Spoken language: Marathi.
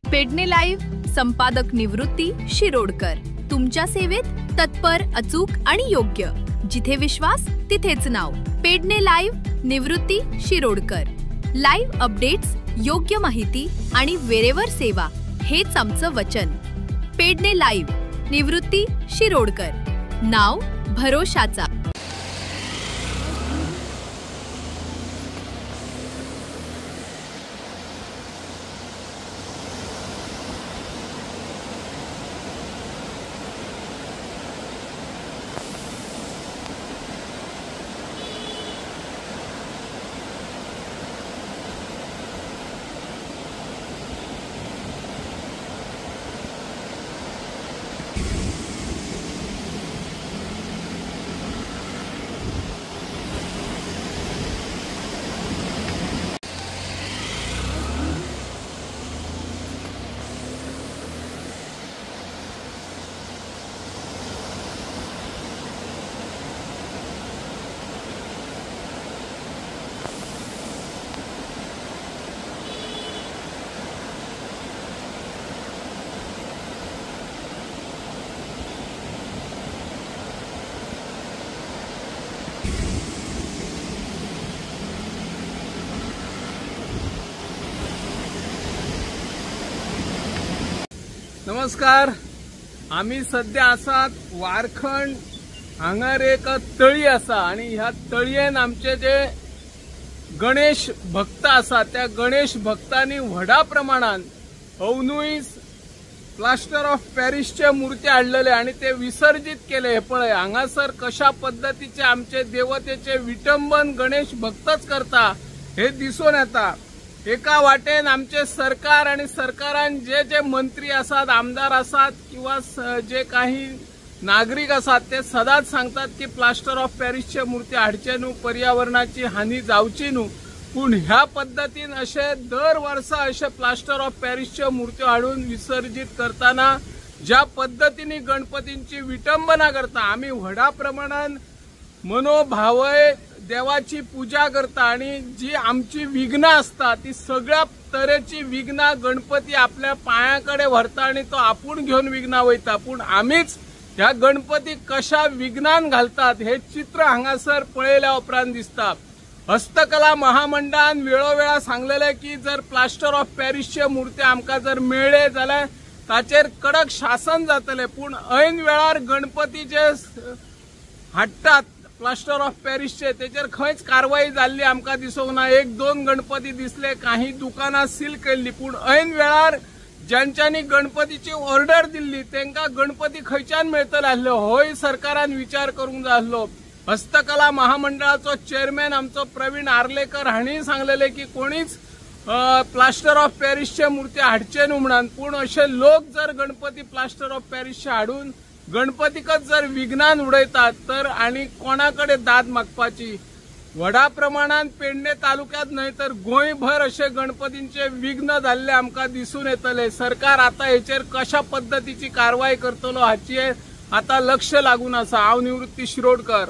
पेडणे लाईव्ह संपादक निवृत्ती शिरोडकर तुमच्या सेवेत तत्पर, अचूक आणि योग्य. जिथे विश्वास तिथेच नाव. पेडणे लाईव्ह निवृत्ती शिरोडकर. लाईव्ह अपडेट्स, योग्य माहिती आणि वेरेवर सेवा हेच आमचं वचन. पेडणे लाईव्ह निवृत्ती शिरोडकर. नाव भरोशाचा. नमस्कार. आम्ही सध्या आसात वारखंड हांगर एक तळी आसा आणि ह्या तळयेन आमचे जे गणेश भक्त आसा त्या गणेश भक्तांनी व्हडा प्रमाणात अवनूय प्लास्टर ऑफ पॅरिसचे मूर्ती हाडलेले आणि ते विसर्जित केले. हे पळय हांगासर कशा पद्धतीचे आमचे देवतेचे विटंबन गणेश भक्तच करता हे दिसून येता. एका वाटेन आमचे सरकार आणि सरकारान जे जे मंत्री आसात, आमदार आसात किंवा जे काही नागरिक आसात ते सदांच सांगतात की प्लास्टर ऑफ पॅरिसचे मूर्ती हाडचे न्हू, पर्यावरणाची हानी जावची न्हू. पण ह्या पद्धतीन असे दर वर्सा असे प्लास्टर ऑफ पॅरिसचे मूर्ती हाडून विसर्जित करताना ज्या पद्धतीने गणपतींची विटंबना करता, आम्ही व्हडा प्रमाणात मनोभावय देवाची पूजा करता आणि जी आमची विघ्ना असता ती सगळ्या तरेची विघ्ना गणपती आपल्या पायाकडे व्हरता आणि तो आपूण घेऊन विघ्ना वयता. पण आम्हीच ह्या गणपती कशा विघ्नान घालतात हे चित्र हांगासर पळयल्या उपरांत दिसता. हस्तकला महामंडळान वेळोवेळा सांगलेले की जर प्लास्टर ऑफ पॅरिसचे मूर्ती आमकां जर मेळ्ळे जाल्यार ताचेर कडक शासन जातले. पण ऐन वेळार गणपती जे हाडटात प्लास्टर ऑफ पॅरिसचे तेचेर खंयच कारवाई जाल्ली आमकां दिसूंक ना. एक दोन गणपती दिसले, काही दुकानां सील केल्ली. पण ऐन वेळार ज्यांच्यांनी गणपतीची ऑर्डर दिल्ली तांकां गणपती खंयच्यान मेळतले आसले होय सरकारान विचार करूंक जाय आसलो. हस्तकला महामंडळाचो चेअरमॅन आमचो प्रवीण आर्लेकर हांणी सांगलेले की कोणीच प्लास्टर ऑफ पॅरिसचे मूर्ती हाडचे न्हू म्हणून. पण असे लोक जर गणपती प्लास्टर ऑफ पॅरिसचे हाडून गणपतीकच जर विघ्नान उडयतात तर आणि कोणाकडे दाद मागपाची. व्हडा प्रमाणात पेडणे तालुक्यात न्हय तर गोंयभर असे गणपतींचे विघ्न जाल्ले आमकां दिसून येतले. सरकार आता हेचेर कशा पद्धतीची कारवाई करतलो हाची आता लक्ष लागून आसा. हांव निवृत्ती शिरोडकर.